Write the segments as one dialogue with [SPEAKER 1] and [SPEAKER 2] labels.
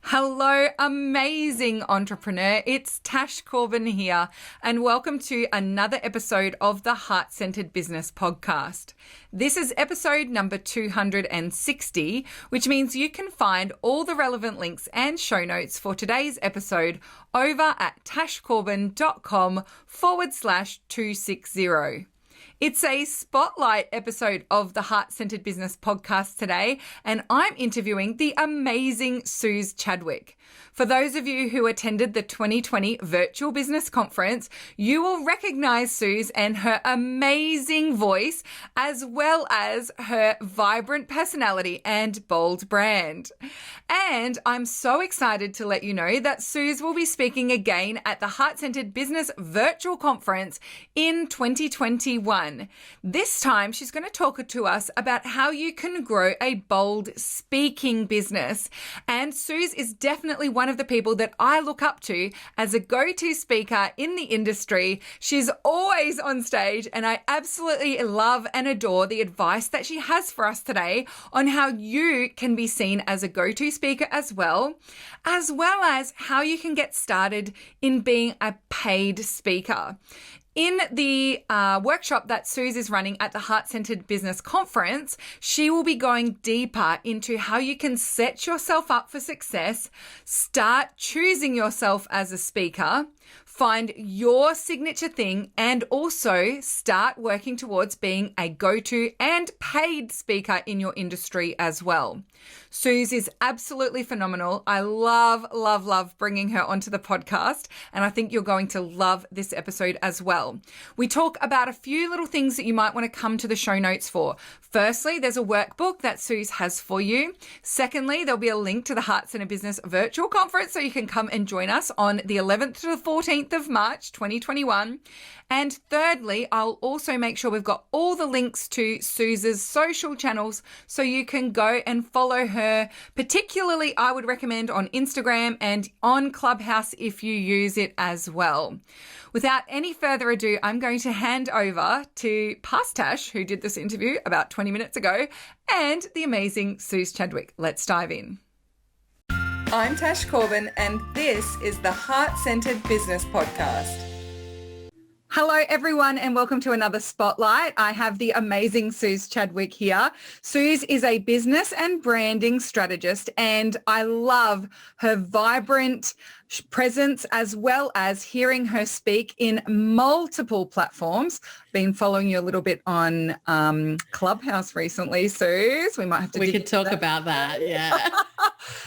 [SPEAKER 1] Hello, amazing entrepreneur. It's Tash Corbin here, and welcome to another episode of the Heart-Centered Business Podcast. This is episode number 260, which means you can find all the relevant links and show notes for today's episode over at tashcorbin.com/260. It's a spotlight episode of the Heart-Centered Business Podcast today, and I'm interviewing the amazing Suz Chadwick. For those of you who attended the 2020 Virtual Business Conference, you will recognize Suz and her amazing voice, as well as her vibrant personality and bold brand. And I'm so excited to let you know that Suz will be speaking again at the Heart-Centered Business Virtual Conference in 2021. This time, she's going to talk to us about how you can grow a bold speaking business. And Suz is definitely one of the people that I look up to as a go-to speaker in the industry. She's always on stage, and I absolutely love and adore the advice that she has for us today on how you can be seen as a go-to speaker as well as how you can get started in being a paid speaker. In the workshop that Suz is running at the Heart-Centered Business Conference, she will be going deeper into how you can set yourself up for success, start choosing yourself as a speaker, find your signature thing, and also start working towards being a go-to and paid speaker in your industry as well. Suz is absolutely phenomenal. I love bringing her onto the podcast, and I think you're going to love this episode as well. We talk about a few little things that you might want to come to the show notes for. Firstly, there's a workbook that Suz has for you. Secondly, there'll be a link to the Hearts in a Business virtual conference so you can come and join us on the 11th to the 14th of March 2021. And thirdly, I'll also make sure we've got all the links to Suz's social channels so you can go and follow her. Particularly, I would recommend on Instagram and on Clubhouse if you use it as well. Without any further ado, I'm going to hand over to past Tash, who did this interview about 20 minutes ago, and the amazing Suz Chadwick. Let's dive in. I'm Tash Corbin, and this is the Heart-Centered Business Podcast. Hello, everyone, and welcome to another Spotlight. I have the amazing Suz Chadwick here. Suz is a business and branding strategist, and I love her vibrant presence as well as hearing her speak in multiple platforms. Been following you a little bit on Clubhouse recently, Suz. We might have to
[SPEAKER 2] We could talk about that, yeah.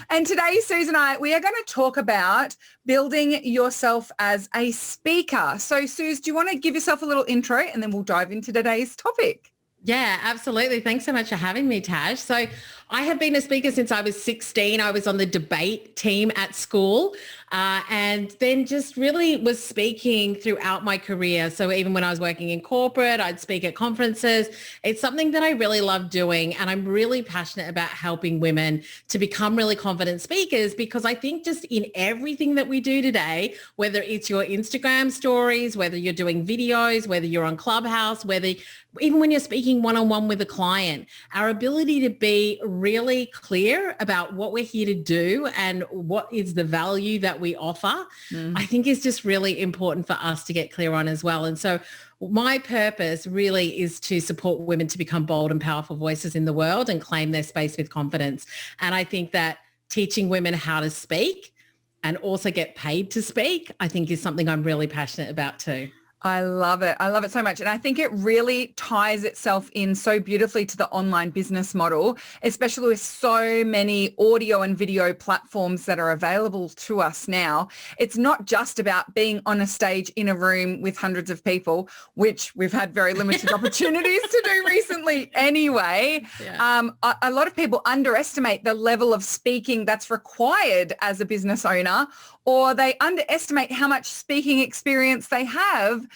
[SPEAKER 1] And today, Suz and I, we are going to talk about building yourself as a speaker. So, Suz, do you want to give yourself a little intro and then we'll dive into today's topic?
[SPEAKER 2] Yeah, absolutely. Thanks so much for having me, Tash. So I have been a speaker since I was 16. I was on the debate team at school and then just really was speaking throughout my career. So even when I was working in corporate, I'd speak at conferences. It's something that I really love doing, and I'm really passionate about helping women to become really confident speakers, because I think just in everything that we do today, whether it's your Instagram stories, whether you're doing videos, whether you're on Clubhouse, whether even when you're speaking one-on-one with a client, our ability to be really clear about what we're here to do and what is the value that we offer, I think is just really important for us to get clear on as well. And so my purpose really is to support women to become bold and powerful voices in the world and claim their space with confidence. And I think that teaching women how to speak and also get paid to speak, I think is something I'm really passionate about too.
[SPEAKER 1] I love it. I love it so much. And I think it really ties itself in so beautifully to the online business model, especially with so many audio and video platforms that are available to us now. It's not just about being on a stage in a room with hundreds of people, which we've had very limited opportunities to do recently anyway. Yeah. A lot of people underestimate the level of speaking that's required as a business owner, or they underestimate how much speaking experience they have,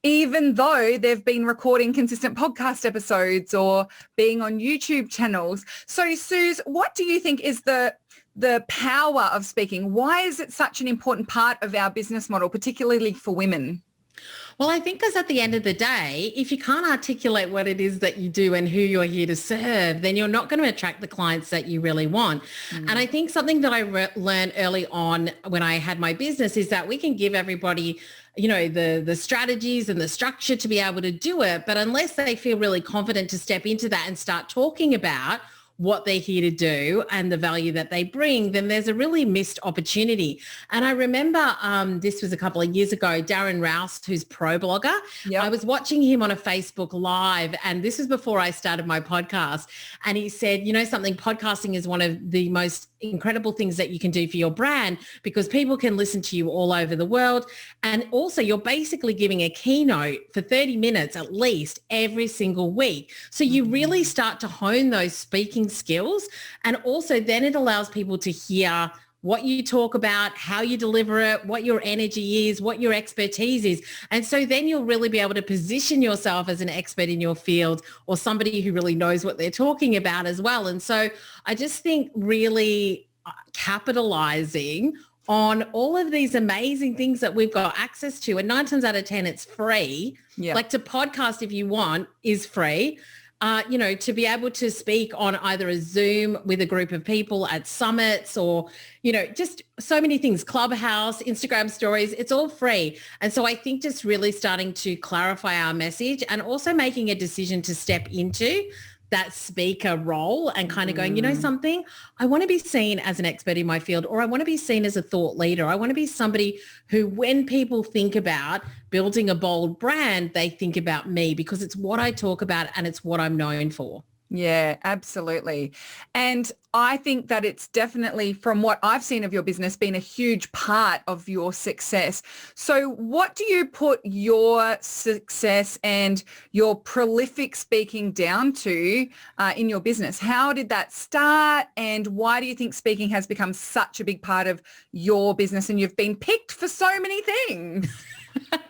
[SPEAKER 1] even though they've been recording consistent podcast episodes or being on YouTube channels. So, Suz, what do you think is the power of speaking? Why is it such an important part of our business model, particularly for women?
[SPEAKER 2] Well, I think because at the end of the day, if you can't articulate what it is that you do and who you're here to serve, then you're not going to attract the clients that you really want. And I think something that I learned early on when I had my business is that we can give everybody, the strategies and the structure to be able to do it. But unless they feel really confident to step into that and start talking about what they're here to do and the value that they bring, then there's a really missed opportunity. And I remember this was a couple of years ago, Darren Rouse, who's pro blogger.
[SPEAKER 1] Yep.
[SPEAKER 2] I was watching him on a Facebook Live, and this was before I started my podcast. And he said, something, podcasting is one of the most incredible things that you can do for your brand because people can listen to you all over the world. And also you're basically giving a keynote for 30 minutes at least every single week. So you really start to hone those speaking skills. And also then it allows people to hear what you talk about, how you deliver it, what your energy is, what your expertise is. And so then you'll really be able to position yourself as an expert in your field or somebody who really knows what they're talking about as well. And so I just think really capitalizing on all of these amazing things that we've got access to. And 9 times out of 10, it's free.
[SPEAKER 1] Yeah.
[SPEAKER 2] Like to podcast if you want is free. To be able to speak on either a Zoom with a group of people at summits or, just so many things, Clubhouse, Instagram stories, it's all free. And so I think just really starting to clarify our message and also making a decision to step into that speaker role and kind of going, something, I want to be seen as an expert in my field, or I want to be seen as a thought leader. I want to be somebody who, when people think about building a bold brand, they think about me because it's what I talk about and it's what I'm known for.
[SPEAKER 1] Yeah, absolutely. And I think that it's definitely, from what I've seen of your business, been a huge part of your success. So what do you put your success and your prolific speaking down to in your business? How did that start? And why do you think speaking has become such a big part of your business and you've been picked for so many things?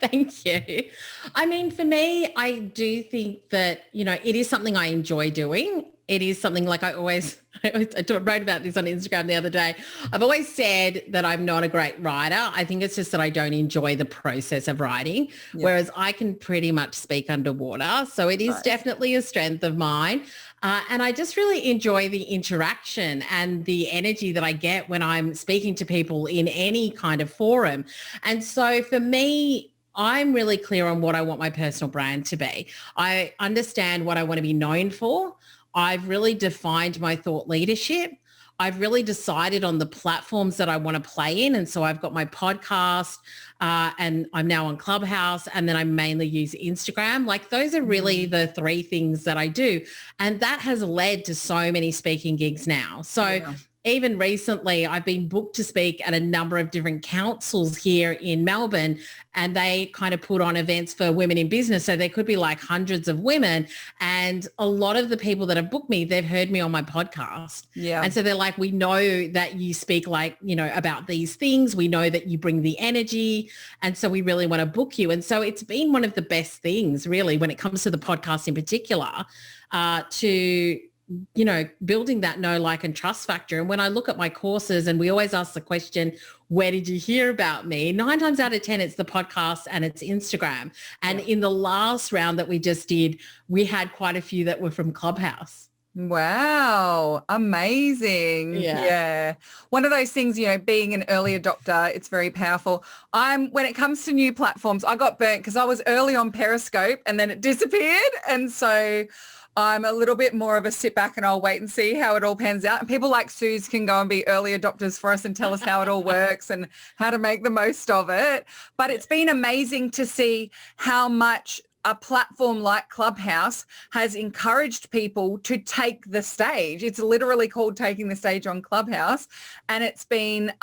[SPEAKER 2] Thank you. I mean, for me, I do think that, it is something I enjoy doing. It is something like I wrote about this on Instagram the other day. I've always said that I'm not a great writer. I think it's just that I don't enjoy the process of writing, whereas I can pretty much speak underwater. So it is definitely a strength of mine. And I just really enjoy the interaction and the energy that I get when I'm speaking to people in any kind of forum. And so for me, I'm really clear on what I want my personal brand to be. I understand what I want to be known for. I've really defined my thought leadership. I've really decided on the platforms that I want to play in. And so I've got my podcast and I'm now on Clubhouse, and then I mainly use Instagram. Like those are really the 3 things that I do. And that has led to so many speaking gigs now. So even recently, I've been booked to speak at a number of different councils here in Melbourne, and they kind of put on events for women in business. So there could be like hundreds of women. And a lot of the people that have booked me, they've heard me on my podcast.
[SPEAKER 1] Yeah.
[SPEAKER 2] And so they're like, we know that you speak about these things. We know that you bring the energy. And so we really want to book you. And so it's been one of the best things really when it comes to the podcast in particular, to building that know, like, and trust factor. And when I look at my courses, and we always ask the question, where did you hear about me? 9 times out of 10, it's the podcast and it's Instagram. And in the last round that we just did, we had quite a few that were from Clubhouse.
[SPEAKER 1] Wow. Amazing. Yeah. One of those things, being an early adopter, it's very powerful. When it comes to new platforms, I got burnt because I was early on Periscope and then it disappeared. And so I'm a little bit more of a sit back and I'll wait and see how it all pans out. And people like Suz can go and be early adopters for us and tell us how it all works and how to make the most of it. But it's been amazing to see how much a platform like Clubhouse has encouraged people to take the stage. It's literally called Taking the Stage on Clubhouse. And it's been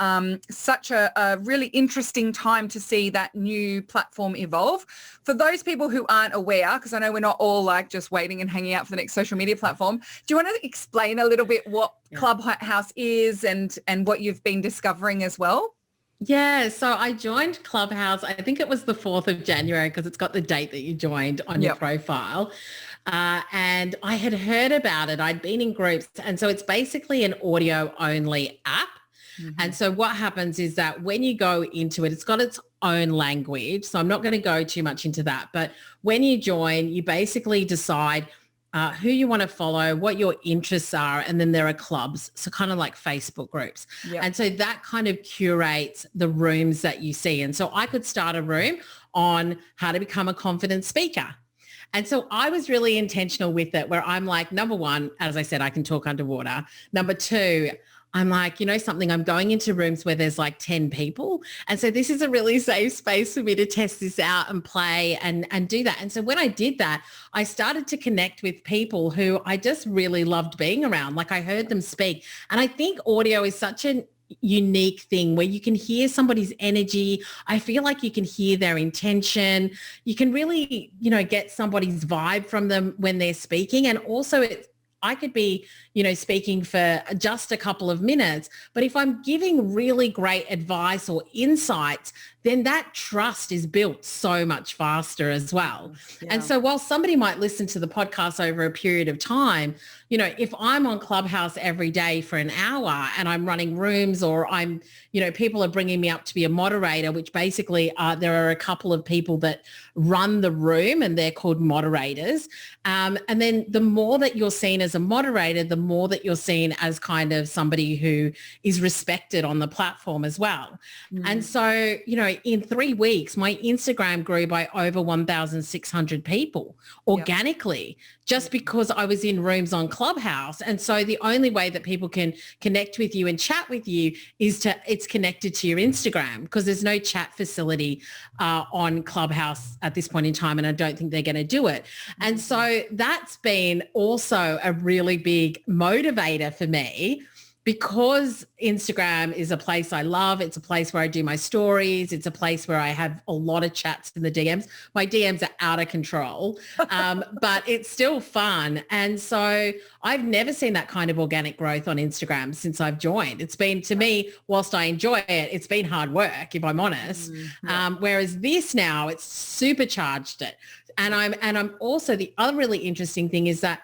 [SPEAKER 1] such a really interesting time to see that new platform evolve. For those people who aren't aware, because I know we're not all like just waiting and hanging out for the next social media platform, do you want to explain a little bit what Clubhouse is and what you've been discovering as well?
[SPEAKER 2] Yeah, so I joined Clubhouse, I think it was the 4th of January because it's got the date that you joined on your profile. And I had heard about it. I'd been in groups. And so it's basically an audio only app. And so what happens is that when you go into it, it's got its own language. So I'm not going to go too much into that. But when you join, you basically decide who you want to follow, what your interests are, and then there are clubs, so kind of like Facebook groups.
[SPEAKER 1] Yep.
[SPEAKER 2] And so that kind of curates the rooms that you see. And so I could start a room on how to become a confident speaker. And so I was really intentional with it, where I'm like, number one, as I said, I can talk underwater. Number two, I'm like, you know something, I'm going into rooms where there's like 10 people. And so this is a really safe space for me to test this out and play and do that. And so when I did that, I started to connect with people who I just really loved being around. Like I heard them speak. And I think audio is such an unique thing where you can hear somebody's energy. I feel like you can hear their intention. You can really, get somebody's vibe from them when they're speaking. And also I could be, speaking for just a couple of minutes, but if I'm giving really great advice or insights, then that trust is built so much faster as well. Yeah. And so while somebody might listen to the podcast over a period of time, if I'm on Clubhouse every day for an hour and I'm running rooms, or I'm, people are bringing me up to be a moderator, which basically there are a couple of people that run the room and they're called moderators. And then the more that you're seen as a moderator, the more that you're seen as kind of somebody who is respected on the platform as well. Mm. And so, in 3 weeks, my Instagram grew by over 1,600 people organically, just because I was in rooms on Clubhouse. And so the only way that people can connect with you and chat with you is it's connected to your Instagram, because there's no chat facility on Clubhouse at this point in time. And I don't think they're going to do it. And so that's been also a really big motivator for me, because Instagram is a place I love. It's a place where I do my stories. It's a place where I have a lot of chats in the DMs. My DMs are out of control, but it's still fun. And so I've never seen that kind of organic growth on Instagram since I've joined. It's been, to me, whilst I enjoy it, it's been hard work, if I'm honest. Whereas this now, it's supercharged it. And I'm also, the other really interesting thing is that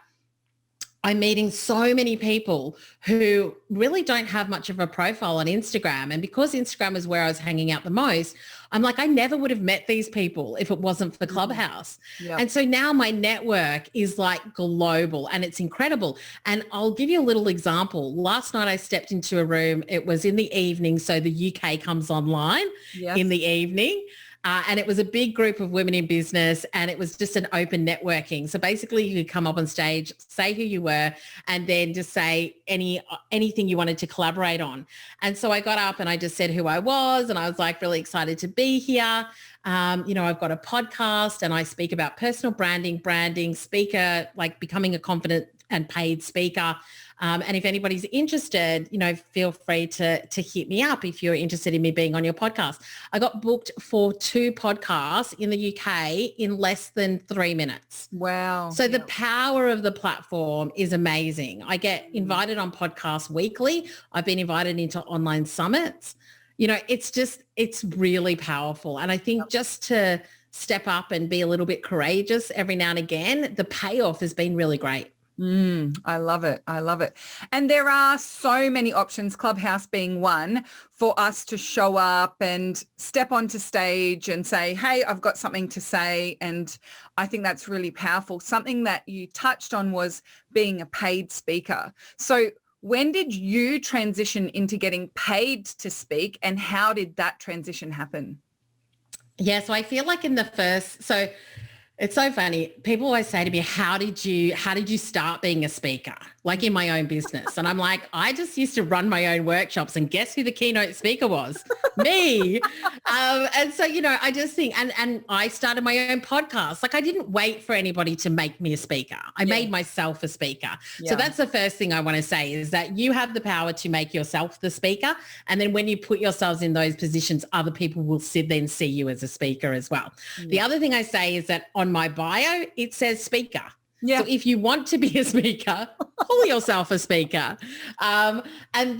[SPEAKER 2] I'm meeting so many people who really don't have much of a profile on Instagram. And because Instagram is where I was hanging out the most, I'm like, I never would have met these people if it wasn't for Clubhouse. Yep. And so now my network is like global, and it's incredible. And I'll give you a little example. Last night I stepped into a room. It was in the evening, so the UK comes online in the evening. And it was a big group of women in business, and it was just an open networking. So basically you could come up on stage, say who you were, and then just say anything you wanted to collaborate on. And so I got up and I just said who I was, and I was like really excited to be here. I've got a podcast and I speak about personal branding, speaker, like becoming a confident and paid speaker. And if anybody's interested, feel free to hit me up if you're interested in me being on your podcast. I got booked for 2 podcasts in the UK in less than 3 minutes.
[SPEAKER 1] Wow.
[SPEAKER 2] So the power of the platform is amazing. I get invited on podcasts weekly. I've been invited into online summits. It's really powerful. And I think just to step up and be a little bit courageous every now and again, the payoff has been really great.
[SPEAKER 1] I love it. I love it. And there are so many options, Clubhouse being one, for us to show up and step onto stage and say, hey, I've got something to say. And I think that's really powerful. Something that you touched on was being a paid speaker. So when did you transition into getting paid to speak, and how did that transition happen?
[SPEAKER 2] Yeah, so I feel like it's so funny. People always say to me, how did you start being a speaker, like in my own business? And I'm like, I just used to run my own workshops, and guess who the keynote speaker was? Me. And so, I just think, and I started my own podcast. Like I didn't wait for anybody to make me a speaker. I made myself a speaker. Yeah. So that's the first thing I want to say, is that you have the power to make yourself the speaker. And then when you put yourselves in those positions, other people will then see you as a speaker as well. Yeah. The other thing I say is that on my bio, it says speaker. Yeah. So if you want to be a speaker, call yourself a speaker. And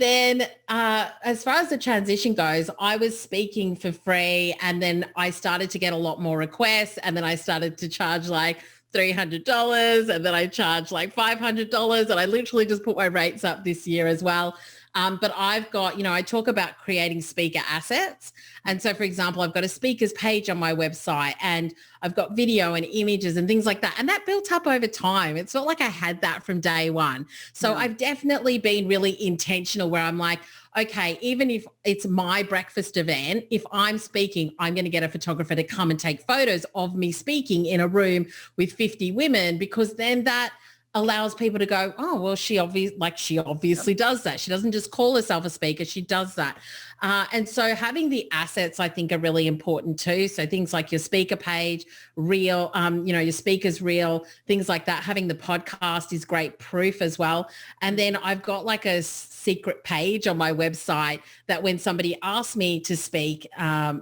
[SPEAKER 2] then as far as the transition goes, I was speaking for free, and then I started to get a lot more requests, and then I started to charge like $300, and then I charged like $500, and I literally just put my rates up this year as well. But I've got, I talk about creating speaker assets. And so, for example, I've got a speakers page on my website and I've got video and images and things like that. And that built up over time. It's not like I had that from day one. So I've definitely been really intentional where I'm like, okay, even if it's my breakfast event, if I'm speaking, I'm going to get a photographer to come and take photos of me speaking in a room with 50 women, because then that allows people to go, oh, well, she obviously does that. She doesn't just call herself a speaker. She does that. And so having the assets, I think, are really important too. So things like your speaker page, reel, your speakers reel, things like that. Having the podcast is great proof as well. And then I've got like a secret page on my website that when somebody asks me to speak,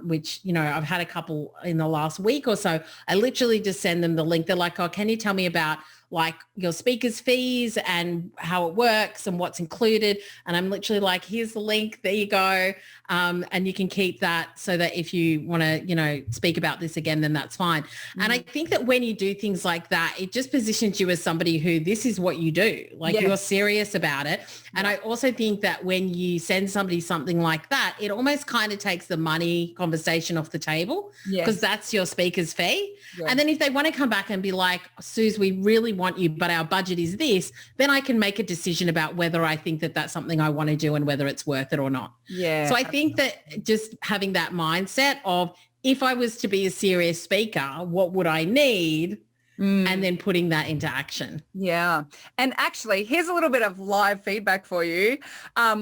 [SPEAKER 2] which, I've had a couple in the last week or so, I literally just send them the link. They're like, oh, can you tell me about like your speaker's fees and how it works and what's included? And I'm literally like, here's the link, there you go. And you can keep that so that if you want to, speak about this again, then that's fine. And I think that when you do things like that, it just positions you as somebody who this is what you do. Like you're serious about it. And I also think that when you send somebody something like that, it almost kind of takes the money conversation off the table because that's your speaker's fee. And then if they want to come back and be like, Suz, we really want you, but our budget is this, then I can make a decision about whether I think that that's something I want to do and whether it's worth it or not. So I think that just having that mindset of if I was to be a serious speaker, what would I need? And then putting that into action.
[SPEAKER 1] Yeah. And actually, here's a little bit of live feedback for you.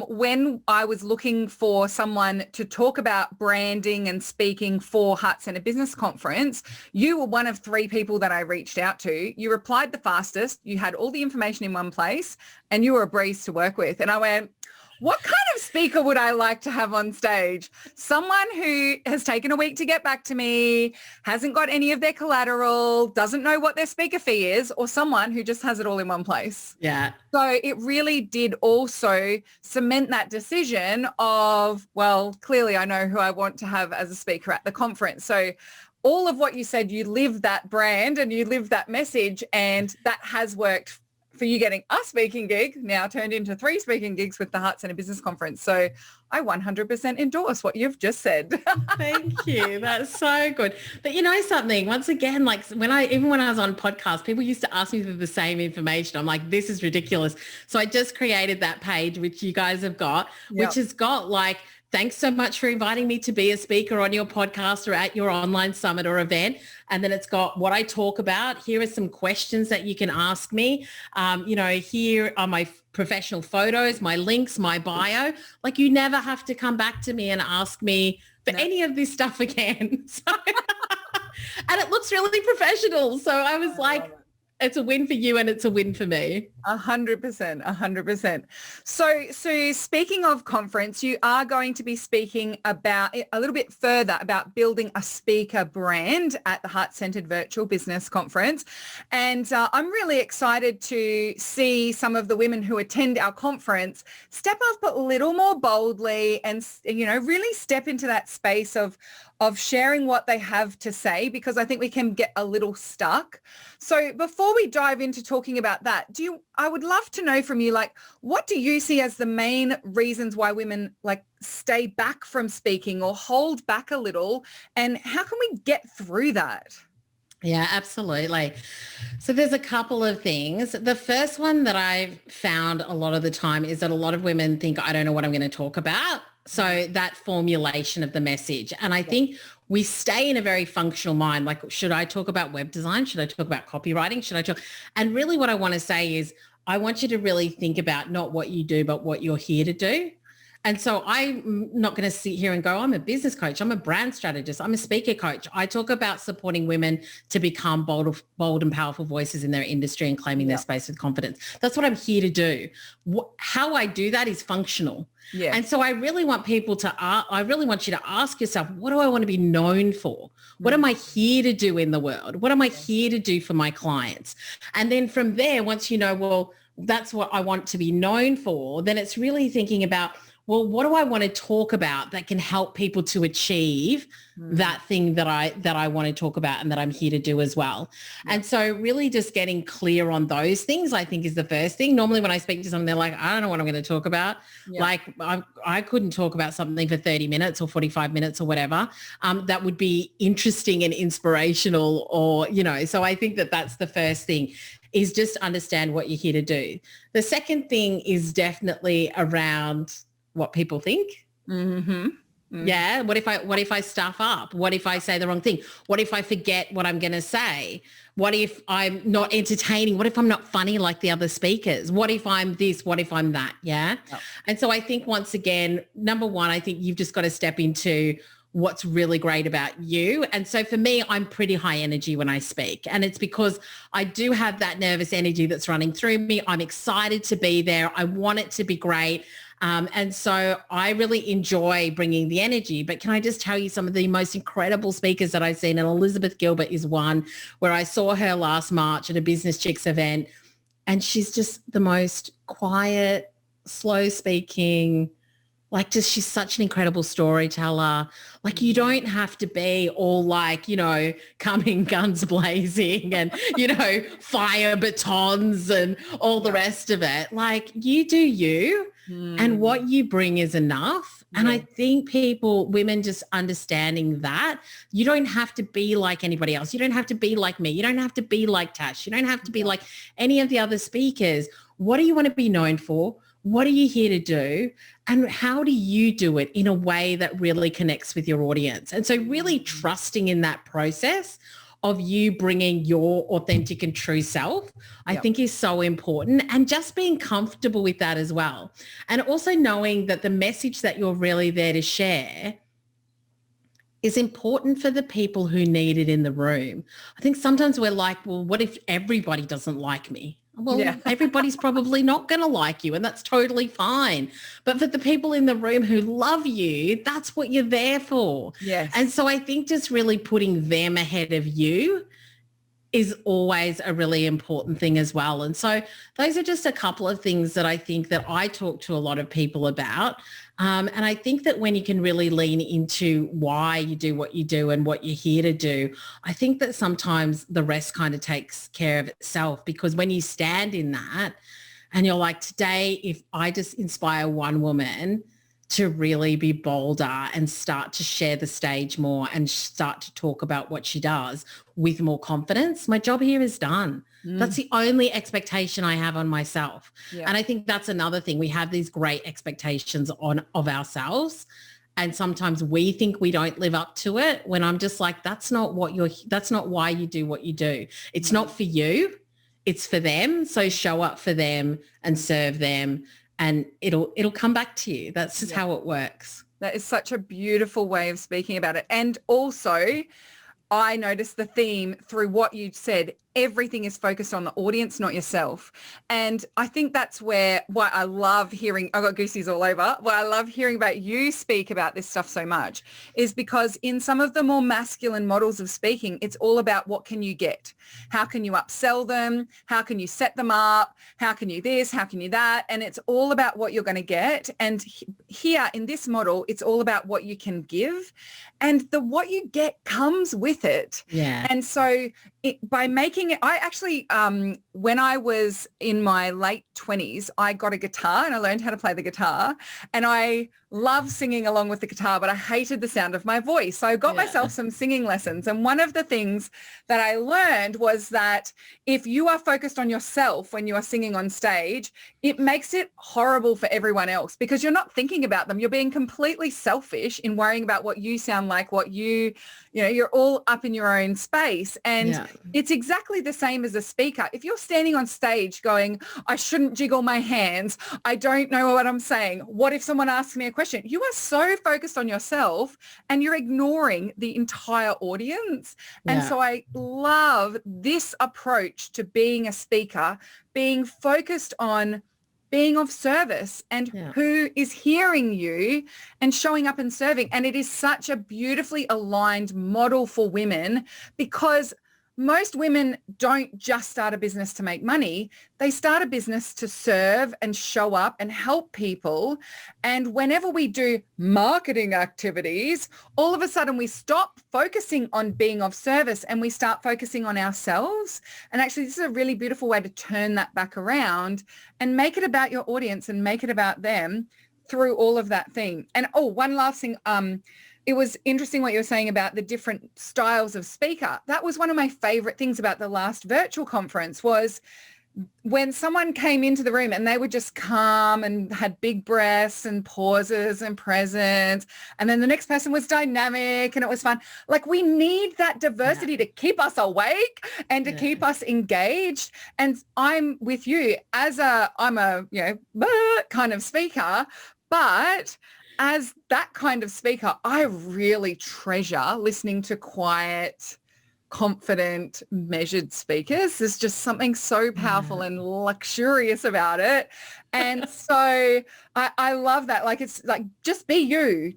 [SPEAKER 1] When I was looking for someone to talk about branding and speaking for Heart Centered Business Conference, you were one of 3 people that I reached out to. You replied the fastest. You had all the information in one place and you were a breeze to work with. And I went, what kind of speaker would I like to have on stage? Someone who has taken a week to get back to me, hasn't got any of their collateral, doesn't know what their speaker fee is, or someone who just has it all in one place.
[SPEAKER 2] Yeah.
[SPEAKER 1] So it really did also cement that decision of, well, clearly I know who I want to have as a speaker at the conference. So all of what you said, you live that brand and you live that message, and that has worked for you getting a speaking gig, now turned into 3 speaking gigs with the Heart Centered Business Conference. So I 100% endorse what you've just said.
[SPEAKER 2] Thank you. That's so good. But you know something, once again, like even when I was on podcasts, people used to ask me for the same information. I'm like, this is ridiculous. So I just created that page, which you guys have got, which has got like, thanks so much for inviting me to be a speaker on your podcast or at your online summit or event. And then it's got what I talk about. Here are some questions that you can ask me. Here are my professional photos, my links, my bio. Like you never have to come back to me and ask me for any of this stuff again. So, and it looks really professional. So I was like, it's a win for you and it's a win for me.
[SPEAKER 1] 100%, 100%. So speaking of conference, you are going to be speaking about a little bit further about building a speaker brand at the Heart Centered Virtual Business Conference. And I'm really excited to see some of the women who attend our conference step up a little more boldly and, really step into that space of sharing what they have to say, because I think we can get a little stuck. So before we dive into talking about that, I would love to know from you, like, what do you see as the main reasons why women stay back from speaking or hold back a little, and how can we get through that?
[SPEAKER 2] Yeah, absolutely. So there's a couple of things. The first one that I've found a lot of the time is that a lot of women think, I don't know what I'm going to talk about. So that formulation of the message. And I think we stay in a very functional mind. Like, should I talk about web design? Should I talk about copywriting? And really what I want to say is I want you to really think about not what you do, but what you're here to do. And so I'm not going to sit here and go, I'm a business coach. I'm a brand strategist. I'm a speaker coach. I talk about supporting women to become bold and powerful voices in their industry and claiming their space with confidence. That's what I'm here to do. How I do that is functional. Yeah. And so I really want you to ask yourself, what do I want to be known for? What am I here to do in the world? What am I here to do for my clients? And then from there, once you know, well, that's what I want to be known for, then it's really thinking about, well, what do I want to talk about that can help people to achieve that thing that I want to talk about and that I'm here to do as well. And so really just getting clear on those things, I think, is the first thing. Normally when I speak to someone, they're like, I don't know what I'm going to talk about. Like I couldn't talk about something for 30 minutes or 45 minutes or whatever. That would be interesting and inspirational or, so I think that that's the first thing, is just understand what you're here to do. The second thing is definitely around what people think. Yeah. What if I stuff up? What if I say the wrong thing? What if I forget what I'm going to say? What if I'm not entertaining? What if I'm not funny like the other speakers? What if I'm this? What if I'm that? Yeah. And so I think once again, number one, I think you've just got to step into what's really great about you. And so for me, I'm pretty high energy when I speak. And it's because I do have that nervous energy that's running through me. I'm excited to be there. I want it to be great. And so I really enjoy bringing the energy. But can I just tell you some of the most incredible speakers that I've seen? And Elizabeth Gilbert is one, where I saw her last March at a Business Chicks event. And she's just the most quiet, slow speaking, like just she's such an incredible storyteller. Like you don't have to be all like, coming guns blazing and, fire batons and all the rest of it. Like you do you and what you bring is enough. And I think women just understanding that you don't have to be like anybody else. You don't have to be like me. You don't have to be like Tash. You don't have to be like any of the other speakers. What do you want to be known for? What are you here to do? And how do you do it in a way that really connects with your audience? And so really trusting in that process of you bringing your authentic and true self, I think is so important, and just being comfortable with that as well. And also knowing that the message that you're really there to share is important for the people who need it in the room. I think sometimes we're like, well, what if everybody doesn't like me? Well, everybody's probably not going to like you, and that's totally fine. But for the people in the room who love you, that's what you're there for.
[SPEAKER 1] Yes.
[SPEAKER 2] And so I think just really putting them ahead of you is always a really important thing as well. And so those are just a couple of things that I think that I talk to a lot of people about. And I think that when you can really lean into why you do what you do and what you're here to do, I think that sometimes the rest kind of takes care of itself, because when you stand in that and you're like, today, if I just inspire one woman to really be bolder and start to share the stage more and start to talk about what she does with more confidence, my job here is done. That's the only expectation I have on myself. And I think that's another thing. We have these great expectations of ourselves. And sometimes we think we don't live up to it, when I'm just like, that's not why you do what you do. It's not for you. It's for them. So show up for them and serve them, and it'll come back to you. That's just how it works.
[SPEAKER 1] That is such a beautiful way of speaking about it. And also, I noticed the theme through what you said. Everything is focused on the audience, not yourself. And I think that's why I love hearing, I've got goosies all over, why I love hearing about you speak about this stuff so much is because in some of the more masculine models of speaking, it's all about what can you get? How can you upsell them? How can you set them up? How can you this? How can you that? And it's all about what you're going to get. And here in this model, it's all about what you can give. And what you get comes with it.
[SPEAKER 2] Yeah.
[SPEAKER 1] And so by making it, I actually, when I was in my late 20s, I got a guitar and I learned how to play the guitar, and I love singing along with the guitar, but I hated the sound of my voice. So I got myself some singing lessons. And one of the things that I learned was that if you are focused on yourself when you are singing on stage, it makes it horrible for everyone else, because you're not thinking about them. You're being completely selfish in worrying about what you sound like, what you're all up in your own space. And it's exactly the same as a speaker. If you're standing on stage going, I shouldn't jiggle my hands, I don't know what I'm saying, what if someone asks me a question? You are so focused on yourself and you're ignoring the entire audience. And so I love this approach to being a speaker, being focused on being of service and who is hearing you and showing up and serving. And it is such a beautifully aligned model for women, because most women don't just start a business to make money. They start a business to serve and show up and help people. And whenever we do marketing activities, all of a sudden we stop focusing on being of service and we start focusing on ourselves. And actually, this is a really beautiful way to turn that back around and make it about your audience and make it about them through all of that thing. And one last thing. It was interesting what you were saying about the different styles of speaker. That was one of my favorite things about the last virtual conference was when someone came into the room and they were just calm and had big breaths and pauses and presence. And then the next person was dynamic and it was fun. Like we need that diversity to keep us awake and to keep us engaged. And I'm with you I'm a kind of speaker, but as that kind of speaker, I really treasure listening to quiet, confident, measured speakers. There's just something so powerful and luxurious about it. And so I love that. Like, it's like, just be you,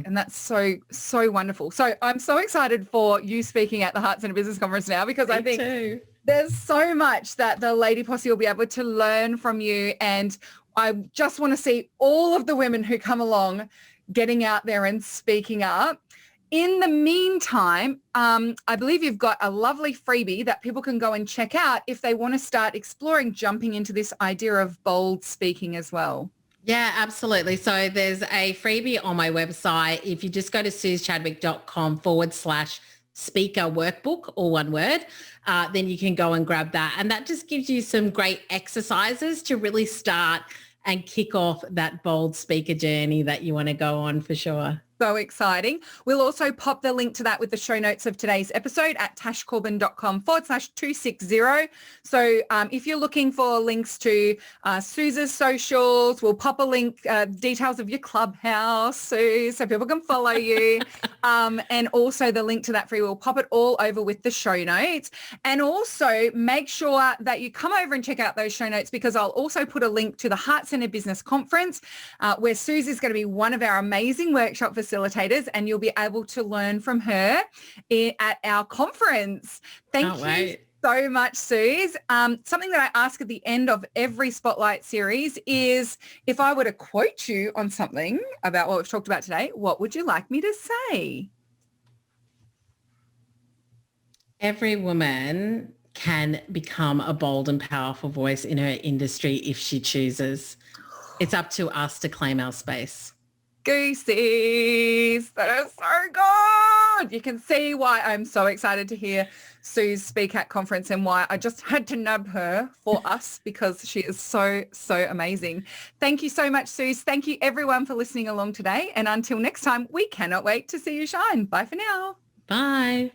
[SPEAKER 1] And that's so, so wonderful. So I'm so excited for you speaking at the Heart Centered Business Conference now, because I think there's so much that the Lady Posse will be able to learn from you. And I just want to see all of the women who come along getting out there and speaking up. In the meantime, I believe you've got a lovely freebie that people can go and check out if they want to start exploring jumping into this idea of bold speaking as well.
[SPEAKER 2] Yeah, absolutely. So there's a freebie on my website. If you just go to suzchadwick.com/speaker workbook, all one word, then you can go and grab that. And that just gives you some great exercises to really start and kick off that bold speaker journey that you want to go on for sure.
[SPEAKER 1] So exciting. We'll also pop the link to that with the show notes of today's episode at tashcorbin.com/260. So if you're looking for links to Suz's socials, we'll pop a link, details of your clubhouse, Suz, so people can follow you. And also the link to that free, we'll pop it all over with the show notes. And also make sure that you come over and check out those show notes, because I'll also put a link to the Heart Centered Business Conference, where Suz is going to be one of our amazing workshop facilitators, and you'll be able to learn from her at our conference. Thank you so much, Suz. Something that I ask at the end of every Spotlight series is, if I were to quote you on something about what we've talked about today, what would you like me to say?
[SPEAKER 2] Every woman can become a bold and powerful voice in her industry if she chooses. It's up to us to claim our space. Goosies,
[SPEAKER 1] that is so good. You can see why I'm so excited to hear Suz speak at conference and why I just had to nab her for us, because she is so, so amazing. Thank you so much, Suz. Thank you everyone for listening along today. And until next time, we cannot wait to see you shine. Bye for now.
[SPEAKER 2] Bye.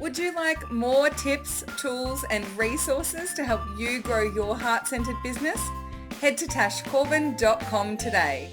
[SPEAKER 1] Would you like more tips, tools and resources to help you grow your heart-centered business? Head to tashcorbin.com today.